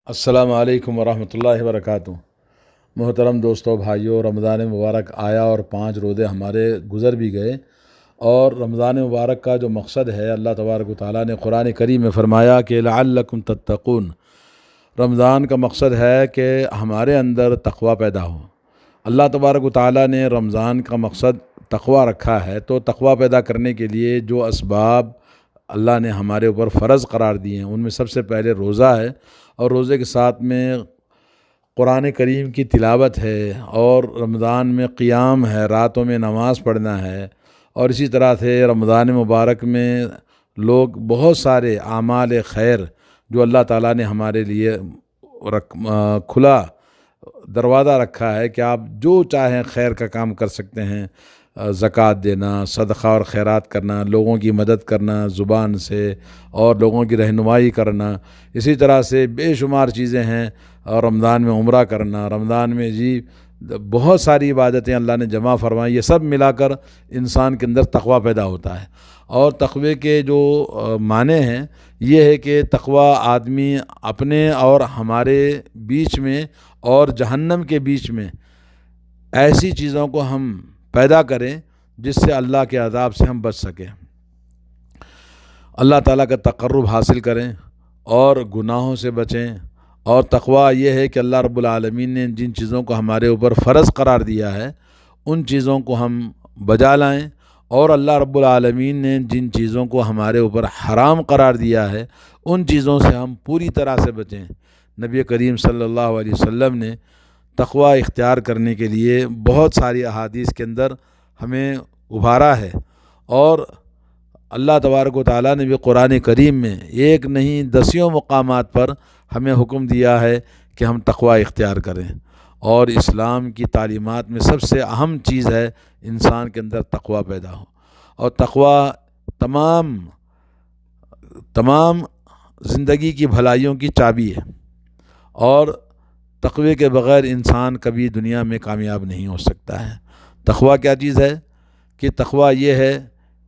السلام علیکم ورحمۃ اللہ وبرکاتہ۔ محترم دوستو بھائیو، رمضان مبارک آیا اور 5 روزے ہمارے گزر بھی گئے، اور رمضان مبارک کا جو مقصد ہے اللہ تبارک و تعالیٰ نے قرآن کریم میں فرمایا کہ لعلکم تتقون۔ رمضان کا مقصد ہے کہ ہمارے اندر تقوی پیدا ہو۔ اللہ تبارک و تعالیٰ نے رمضان کا مقصد تقوی رکھا ہے، تو تقوی پیدا کرنے کے لیے جو اسباب اللہ نے ہمارے اوپر فرض قرار دیے ہیں ان میں سب سے پہلے روزہ ہے، اور روزے کے ساتھ میں قرآن کریم کی تلاوت ہے، اور رمضان میں قیام ہے، راتوں میں نماز پڑھنا ہے، اور اسی طرح سے رمضان مبارک میں لوگ بہت سارے اعمال خیر جو اللہ تعالیٰ نے ہمارے لیے کھلا دروازہ رکھا ہے کہ آپ جو چاہیں خیر کا کام کر سکتے ہیں، زکوٰۃ دینا، صدقہ اور خیرات کرنا، لوگوں کی مدد کرنا زبان سے، اور لوگوں کی رہنمائی کرنا، اسی طرح سے بے شمار چیزیں ہیں، اور رمضان میں عمرہ کرنا، رمضان میں بہت ساری عبادتیں اللہ نے جمع فرمائی۔ یہ سب ملا کر انسان کے اندر تقوی پیدا ہوتا ہے، اور تقوی کے جو معنی ہیں یہ ہے کہ تقوی آدمی اپنے اور ہمارے بیچ میں اور جہنم کے بیچ میں ایسی چیزوں کو ہم پیدا کریں جس سے اللہ کے عذاب سے ہم بچ سکیں، اللہ تعالیٰ کا تقرب حاصل کریں اور گناہوں سے بچیں۔ اور تقوی یہ ہے کہ اللہ رب العالمین نے جن چیزوں کو ہمارے اوپر فرض قرار دیا ہے ان چیزوں کو ہم بجا لائیں، اور اللہ رب العالمین نے جن چیزوں کو ہمارے اوپر حرام قرار دیا ہے ان چیزوں سے ہم پوری طرح سے بچیں۔ نبی کریم صلی اللہ علیہ وسلم نے تقوی اختیار کرنے کے لیے بہت ساری احادیث کے اندر ہمیں ابھارا ہے، اور اللہ تبارک و تعالیٰ نے بھی قرآن کریم میں ایک نہیں دسیوں مقامات پر ہمیں حکم دیا ہے کہ ہم تقوی اختیار کریں، اور اسلام کی تعلیمات میں سب سے اہم چیز ہے انسان کے اندر تقوی پیدا ہو، اور تقوی تمام زندگی کی بھلائیوں کی چابی ہے، اور تقوی کے بغیر انسان کبھی دنیا میں کامیاب نہیں ہو سکتا ہے۔ تقوی کیا چیز ہے؟ کہ تقوی یہ ہے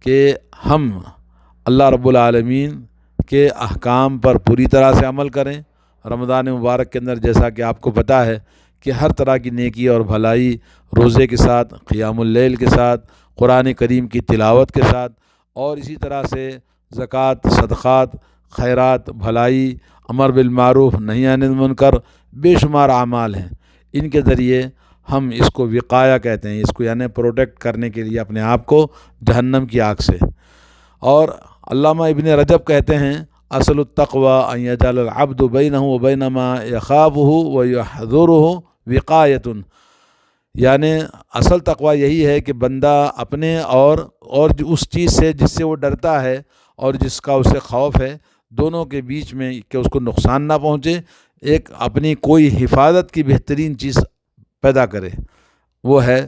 کہ ہم اللہ رب العالمین کے احکام پر پوری طرح سے عمل کریں۔ رمضان مبارک کے اندر جیسا کہ آپ کو پتہ ہے کہ ہر طرح کی نیکی اور بھلائی روزے کے ساتھ، قیام اللیل کے ساتھ، قرآن کریم کی تلاوت کے ساتھ، اور اسی طرح سے زکوٰۃ، صدقات، خیرات، بھلائی، امر بالمعروف نہی عن المنکر، بے شمار اعمال ہیں۔ ان کے ذریعے ہم اس کو وقایہ کہتے ہیں، اس کو یعنی پروٹیکٹ کرنے کے لیے اپنے آپ کو جہنم کی آگ سے۔ اور علامہ ابن رجب کہتے ہیں اصل التقوی ان یجعل العبد بینہ وبین ما یخافہ ویحذرہ وقایۃ، یعنی اصل تقوی یہی ہے کہ بندہ اپنے اور اس چیز سے جس سے وہ ڈرتا ہے اور جس کا اسے خوف ہے، دونوں کے بیچ میں کہ اس کو نقصان نہ پہنچے، ایک اپنی کوئی حفاظت کی بہترین چیز پیدا کرے، وہ ہے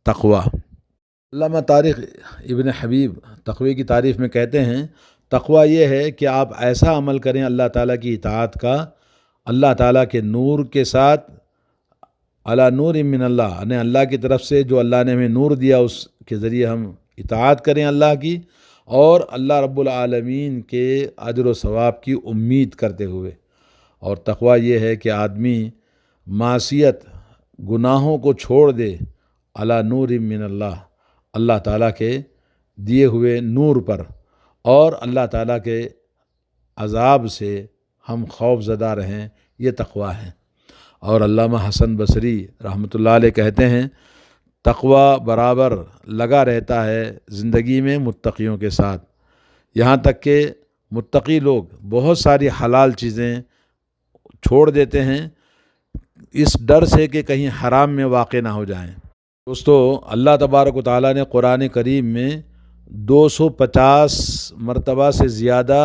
تقوی۔ علامہ طارق ابن حبیب تقوی کی تعریف میں کہتے ہیں تقوی یہ ہے کہ آپ ایسا عمل کریں اللہ تعالیٰ کی اطاعت کا، اللہ تعالیٰ کے نور کے ساتھ، علی نور من اللہ، یعنی اللہ کی طرف سے جو اللہ نے ہمیں نور دیا اس کے ذریعے ہم اطاعت کریں اللہ کی، اور اللہ رب العالمین کے اجر و ثواب کی امید کرتے ہوئے۔ اور تقوی یہ ہے کہ آدمی معصیت، گناہوں کو چھوڑ دے، علی نور من اللہ، اللہ تعالیٰ کے دیے ہوئے نور پر، اور اللہ تعالیٰ کے عذاب سے ہم خوف زدہ رہیں، یہ تقوی ہے۔ اور علامہ حسن بصری رحمۃ اللہ علیہ کہتے ہیں تقوی برابر لگا رہتا ہے زندگی میں متقیوں کے ساتھ، یہاں تک کہ متقی لوگ بہت ساری حلال چیزیں چھوڑ دیتے ہیں اس ڈر سے کہ کہیں حرام میں واقع نہ ہو جائیں۔ دوستو، اللہ تبارک و تعالیٰ نے قرآن کریم میں 250 مرتبہ سے زیادہ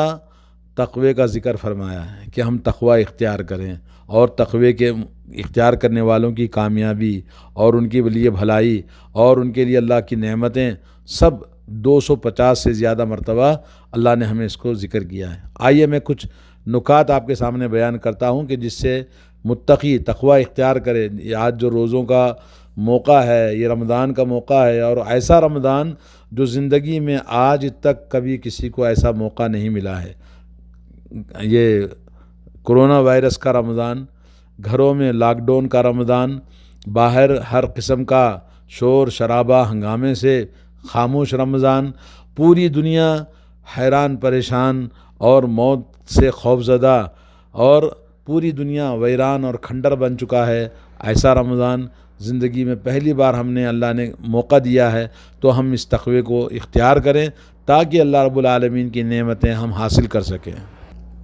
تقوی کا ذکر فرمایا ہے کہ ہم تقوی اختیار کریں، اور تقوی کے اختیار کرنے والوں کی کامیابی اور ان کے لیے بھلائی اور ان کے لیے اللہ کی نعمتیں سب 250 سے زیادہ مرتبہ اللہ نے ہمیں اس کو ذکر کیا ہے۔ آئیے میں کچھ نکات آپ کے سامنے بیان کرتا ہوں کہ جس سے متقی تقوی اختیار کرے۔ آج جو روزوں کا موقع ہے، یہ رمضان کا موقع ہے، اور ایسا رمضان جو زندگی میں آج تک کبھی کسی کو ایسا موقع نہیں ملا ہے۔ یہ کورونا وائرس کا رمضان، گھروں میں لاک ڈاؤن کا رمضان، باہر ہر قسم کا شور شرابہ ہنگامے سے خاموش رمضان، پوری دنیا حیران پریشان اور موت سے خوفزدہ اور پوری دنیا ویران اور کھنڈر بن چکا ہے، ایسا رمضان زندگی میں پہلی بار ہم نے اللہ نے موقع دیا ہے، تو ہم اس تقوی کو اختیار کریں تاکہ اللہ رب العالمین کی نعمتیں ہم حاصل کر سکیں۔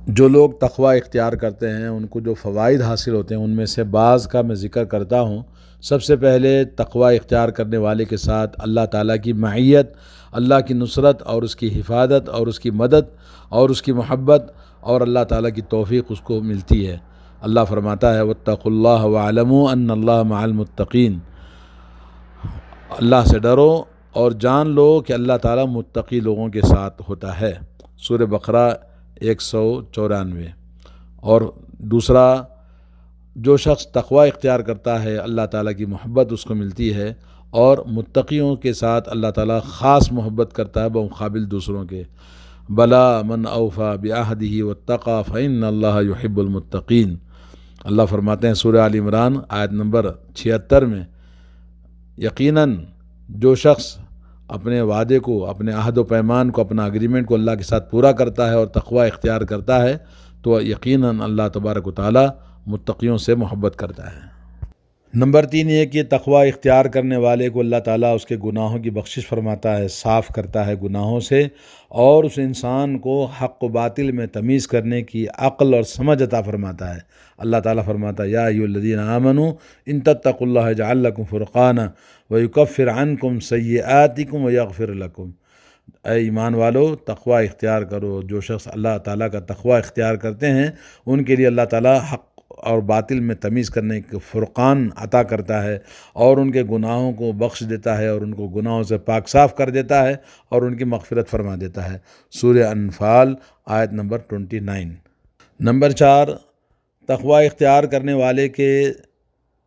جو لوگ تقوی اختیار کرتے ہیں ان کو جو فوائد حاصل ہوتے ہیں ان میں سے بعض کا میں ذکر کرتا ہوں۔ سب سے پہلے تقوی اختیار کرنے والے کے ساتھ اللہ تعالیٰ کی معیت، اللہ کی نصرت اور اس کی حفاظت اور اس کی مدد اور اس کی محبت اور اللہ تعالیٰ کی توفیق اس کو ملتی ہے۔ اللہ فرماتا ہے واتقوا اللہ واعلموا ان اللہ مع المتقین، اللہ سے ڈرو اور جان لو کہ اللہ تعالیٰ متقی لوگوں کے ساتھ ہوتا ہے۔ سورہ بقرہ 194۔ اور دوسرا، جو شخص تقوی اختیار کرتا ہے اللہ تعالیٰ کی محبت اس کو ملتی ہے، اور متقیوں کے ساتھ اللہ تعالیٰ خاص محبت کرتا ہے بمقابل دوسروں کے۔ بلا من اوفی بعہدہ واتقی فإن اللہ یحب المتقین، اللہ فرماتے ہیں سورہ آل عمران آیت نمبر 76 میں، یقیناً جو شخص اپنے وعدے کو، اپنے عہد و پیمان کو، اپنا اگریمنٹ کو اللہ کے ساتھ پورا کرتا ہے اور تقوی اختیار کرتا ہے تو یقیناً اللہ تبارک و تعالیٰ متقیوں سے محبت کرتا ہے۔ نمبر 3 یہ کہ تقوی اختیار کرنے والے کو اللہ تعالیٰ اس کے گناہوں کی بخشش فرماتا ہے، صاف کرتا ہے گناہوں سے، اور اس انسان کو حق و باطل میں تمیز کرنے کی عقل اور سمجھ عطا فرماتا ہے۔ اللہ تعالیٰ فرماتا ہے یا ایھا الذین آمنوا ان تتقوا اللہ یجعل لکم فرقانا ویکفر عنکم سیئاتکم ویغفر لکم، اے ایمان والو تقوی اختیار کرو۔ جو شخص اللہ تعالیٰ کا تقوی اختیار کرتے ہیں ان کے لیے اللہ تعالیٰ حق اور باطل میں تمیز کرنے کے فرقان عطا کرتا ہے، اور ان کے گناہوں کو بخش دیتا ہے، اور ان کو گناہوں سے پاک صاف کر دیتا ہے، اور ان کی مغفرت فرما دیتا ہے۔ سورہ انفال آیت نمبر 29۔ نمبر 4، تقوی اختیار کرنے والے کے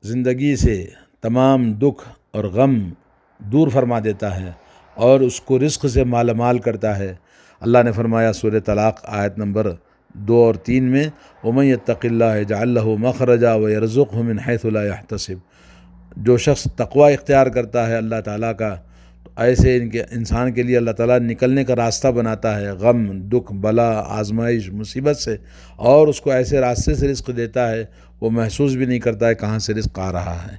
زندگی سے تمام دکھ اور غم دور فرما دیتا ہے اور اس کو رزق سے مالا مال کرتا ہے۔ اللہ نے فرمایا سورہ طلاق آیت نمبر 2 اور 3 میں وَمَن يَتَّقِ اللَّهَ يَجْعَل لَّهُ مَخْرَجًا وَيَرْزُقْهُ مِنْ حَيْثُ لَا يَحْتَسِبُ، جو شخص تقوی اختیار کرتا ہے اللہ تعالیٰ کا تو ایسے انسان کے لیے اللہ تعالیٰ نکلنے کا راستہ بناتا ہے غم، دکھ، بلا، آزمائش، مصیبت سے، اور اس کو ایسے راستے سے رزق دیتا ہے وہ محسوس بھی نہیں کرتا ہے کہاں سے رزق آ رہا ہے۔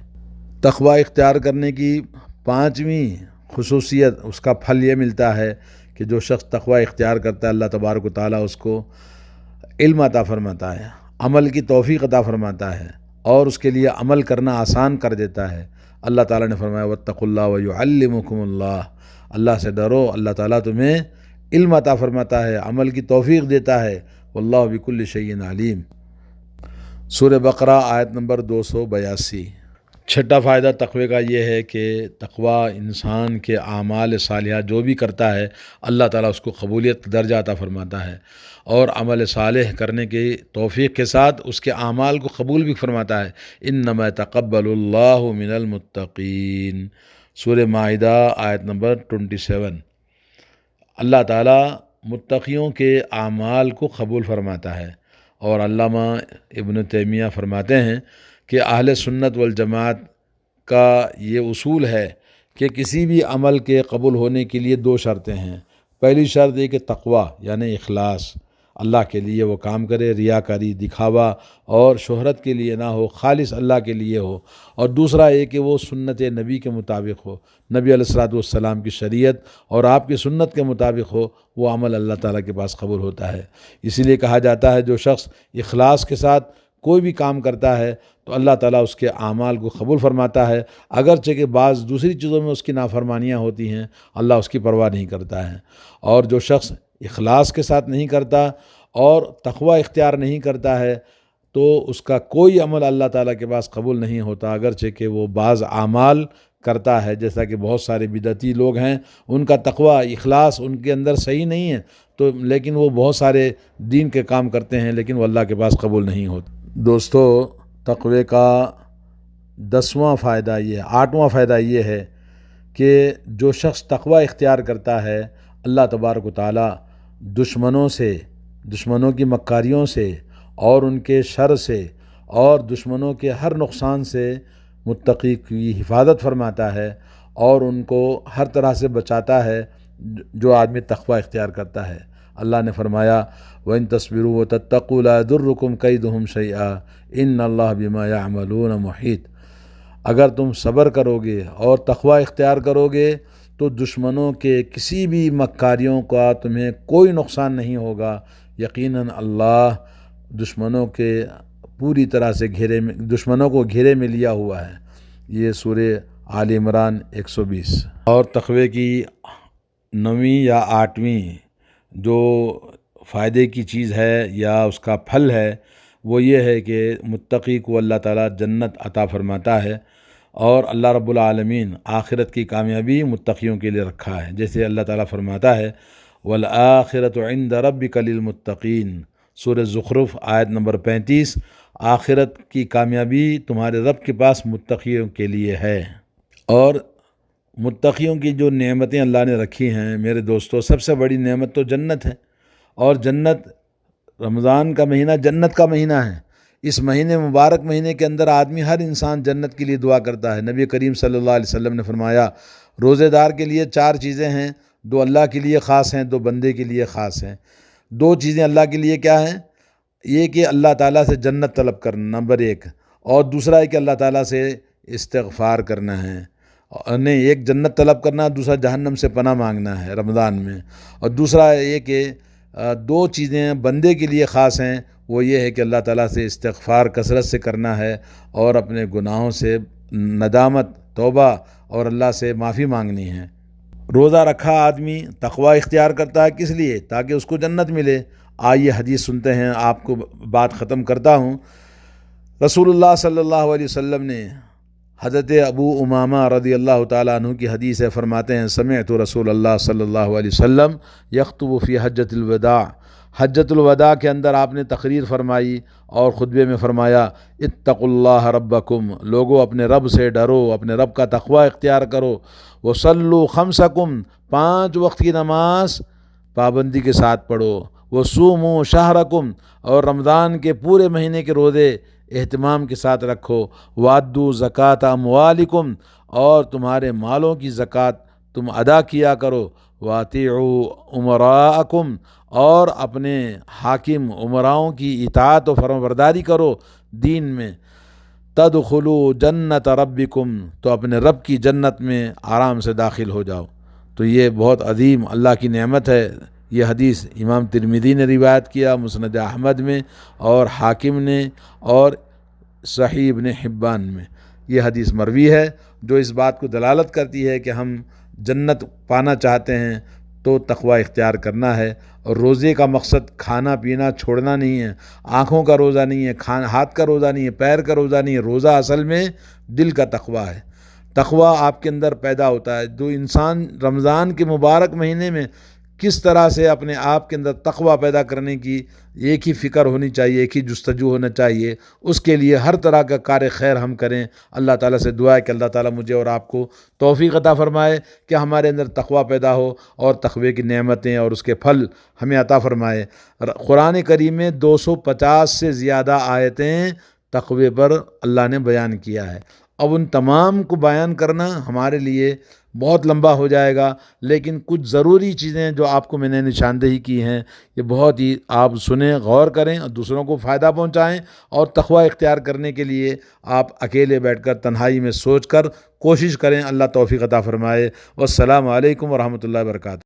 تقوی اختیار کرنے کی 5ویں خصوصیت، اس کا پھل یہ ملتا ہے کہ جو شخص تقوی اختیار کرتا ہے اللہ تبارک و تعالیٰ اس کو علم عطا فرماتا ہے، عمل کی توفیق عطا فرماتا ہے، اور اس کے لیے عمل کرنا آسان کر دیتا ہے۔ اللہ تعالیٰ نے فرمایا واتقوا اللہ ویعلمکم اللہ، اللہ سے ڈرو، اللہ تعالیٰ تمہیں علم عطا فرماتا ہے، عمل کی توفیق دیتا ہے، واللہ بکل شیء علیم۔ سورہ بقرہ آیت نمبر 282۔ چھٹا فائدہ تقوی کا یہ ہے کہ تقوی انسان کے اعمال صالحہ جو بھی کرتا ہے اللہ تعالیٰ اس کو قبولیت کا درجہ عطا فرماتا ہے، اور عمل صالح کرنے کی توفیق کے ساتھ اس کے اعمال کو قبول بھی فرماتا ہے۔ انما يتقبل اللہ من المتقین، سورہ مائدہ آیت نمبر 27۔ اللہ تعالیٰ متقیوں کے اعمال کو قبول فرماتا ہے، اور علامہ ابن تیمیہ فرماتے ہیں کہ اہل سنت والجماعت کا یہ اصول ہے کہ کسی بھی عمل کے قبول ہونے کے لیے 2 شرطیں ہیں۔ پہلی شرط یہ کہ تقوی یعنی اخلاص، اللہ کے لیے وہ کام کرے، ریاکاری، دکھاوا اور شہرت کے لیے نہ ہو، خالص اللہ کے لیے ہو، اور دوسرا یہ کہ وہ سنت نبی کے مطابق ہو، نبی علیہ الصلوۃ والسلام کی شریعت اور آپ کی سنت کے مطابق ہو، وہ عمل اللہ تعالیٰ کے پاس قبول ہوتا ہے۔ اسی لیے کہا جاتا ہے جو شخص اخلاص کے ساتھ کوئی بھی کام کرتا ہے تو اللہ تعالیٰ اس کے اعمال کو قبول فرماتا ہے، اگرچہ کہ بعض دوسری چیزوں میں اس کی نافرمانیاں ہوتی ہیں، اللہ اس کی پرواہ نہیں کرتا ہے۔ اور جو شخص اخلاص کے ساتھ نہیں کرتا اور تقوی اختیار نہیں کرتا ہے تو اس کا کوئی عمل اللہ تعالیٰ کے پاس قبول نہیں ہوتا، اگرچہ کہ وہ بعض اعمال کرتا ہے، جیسا کہ بہت سارے بدعتی لوگ ہیں ان کا تقوی اخلاص ان کے اندر صحیح نہیں ہے تو لیکن وہ بہت سارے دین کے کام کرتے ہیں لیکن وہ اللہ کے پاس قبول نہیں ہوتے۔ دوستو، تقوی کا 10واں فائدہ یہ 8واں فائدہ یہ ہے کہ جو شخص تقوی اختیار کرتا ہے اللہ تبارک و تعالیٰ دشمنوں سے، دشمنوں کی مکاریوں سے اور ان کے شر سے اور دشمنوں کے ہر نقصان سے متقی کی حفاظت فرماتا ہے اور ان کو ہر طرح سے بچاتا ہے جو آدمی تقوی اختیار کرتا ہے۔ اللہ نے فرمایا وَإِن تَصْبِرُوا وَتَتَّقُوا لَا يَضُرُّكُمْ كَيْدُهُمْ شَيْئًا إِنَّ اللَّهَ بِمَا يَعْمَلُونَ مُحِيطٌ۔ اگر تم صبر کرو گے اور تقوی اختیار کرو گے تو دشمنوں کے کسی بھی مکاریوں کا تمہیں کوئی نقصان نہیں ہوگا۔ یقیناً اللہ دشمنوں کے پوری طرح سے دشمنوں کو گھیرے میں لیا ہوا ہے۔ یہ سورہ آل عمران 120۔ اور تقوی کی 9ویں یا 8ویں جو فائدے کی چیز ہے یا اس کا پھل ہے وہ یہ ہے کہ متقی کو اللہ تعالیٰ جنت عطا فرماتا ہے، اور اللہ رب العالمین آخرت کی کامیابی متقیوں کے لیے رکھا ہے۔ جیسے اللہ تعالیٰ فرماتا ہے وَالْآخِرَةُ عِنْدَ رَبِّكَ لِلْمُتَّقِينَ، سورہ زخرف آیت نمبر 35۔ آخرت کی کامیابی تمہارے رب کے پاس متقیوں کے لیے ہے۔ اور متقیوں کی جو نعمتیں اللہ نے رکھی ہیں میرے دوستو، سب سے بڑی نعمت تو جنت ہے، اور جنت رمضان کا مہینہ جنت کا مہینہ ہے۔ اس مہینے مبارک مہینے کے اندر آدمی ہر انسان جنت کے لیے دعا کرتا ہے۔ نبی کریم صلی اللہ علیہ وسلم نے فرمایا روزے دار کے لیے 4 چیزیں ہیں، 2 اللہ کے لیے خاص ہیں، 2 بندے کے لیے خاص ہیں۔ 2 چیزیں اللہ کے لیے کیا ہیں؟ یہ کہ اللہ تعالیٰ سے جنت طلب کرنا نمبر 1، اور دوسرا ہے کہ اللہ تعالیٰ سے استغفار کرنا ہے۔ نہیں، ایک جنت طلب کرنا، دوسرا جہنم سے پناہ مانگنا ہے رمضان میں، اور دوسرا یہ کہ 2 چیزیں بندے کے لیے خاص ہیں، وہ یہ ہے کہ اللہ تعالیٰ سے استغفار کثرت سے کرنا ہے اور اپنے گناہوں سے ندامت، توبہ اور اللہ سے معافی مانگنی ہے۔ روزہ رکھا آدمی تقوی اختیار کرتا ہے کس لیے؟ تاکہ اس کو جنت ملے۔ آئیے حدیث سنتے ہیں، آپ کو بات ختم کرتا ہوں۔ رسول اللہ صلی اللہ علیہ وسلم نے حضرت ابو امامہ رضی اللہ تعالیٰ عنہ کی حدیث ہے، فرماتے ہیں سمعت رسول اللہ صلی اللہ علیہ وسلم یخطب فی حجۃ الوداع، حجۃ الوداع کے اندر آپ نے تقریر فرمائی اور خطبے میں فرمایا اتقوا اللہ ربکم، لوگو اپنے رب سے ڈرو، اپنے رب کا تقوی اختیار کرو، وصلوا خمسکم، 5 وقت کی نماز پابندی کے ساتھ پڑھو، وصوموا شہرکم، اور رمضان کے پورے مہینے کے روزے اہتمام کے ساتھ رکھو، وادوا زکوٰۃ اموالکم، اور تمہارے مالوں کی زکوٰۃ تم ادا کیا کرو، واطیعوا امراءکم، اور اپنے حاکم عمراؤں کی اطاعت و فرمانبرداری کرو دین میں، تدخلوا جنت ربکم، تو اپنے رب کی جنت میں آرام سے داخل ہو جاؤ۔ تو یہ بہت عظیم اللہ کی نعمت ہے۔ یہ حدیث امام ترمذی نے روایت کیا مسند احمد میں، اور حاکم نے، اور صحیح ابن حبان میں۔ یہ حدیث مروی ہے جو اس بات کو دلالت کرتی ہے کہ ہم جنت پانا چاہتے ہیں تو تقوی اختیار کرنا ہے۔ اور روزے کا مقصد کھانا پینا چھوڑنا نہیں ہے، آنکھوں کا روزہ نہیں ہے، ہاتھ کا روزہ نہیں ہے، پیر کا روزہ نہیں ہے، روزہ اصل میں دل کا تقوی ہے۔ تقوی آپ کے اندر پیدا ہوتا ہے۔ جو انسان رمضان کے مبارک مہینے میں کس طرح سے اپنے آپ کے اندر تقوی پیدا کرنے کی ایک ہی فکر ہونی چاہیے، ایک ہی جستجو ہونا چاہیے، اس کے لیے ہر طرح کا کار خیر ہم کریں۔ اللہ تعالیٰ سے دعا ہے کہ اللہ تعالیٰ مجھے اور آپ کو توفیق عطا فرمائے کہ ہمارے اندر تقوی پیدا ہو اور تقوی کی نعمتیں اور اس کے پھل ہمیں عطا فرمائے۔ قرآن کریم میں 250 سے زیادہ آیتیں تقوی پر اللہ نے بیان کیا ہے۔ اب ان تمام کو بیان کرنا ہمارے لیے بہت لمبا ہو جائے گا، لیکن کچھ ضروری چیزیں جو آپ کو میں نے نشاندہی کی ہیں، یہ بہت ہی آپ سنیں، غور کریں اور دوسروں کو فائدہ پہنچائیں، اور تقوی اختیار کرنے کے لیے آپ اکیلے بیٹھ کر تنہائی میں سوچ کر کوشش کریں۔ اللہ توفیق عطا فرمائے۔ والسلام علیکم ورحمۃ اللہ وبرکاتہ۔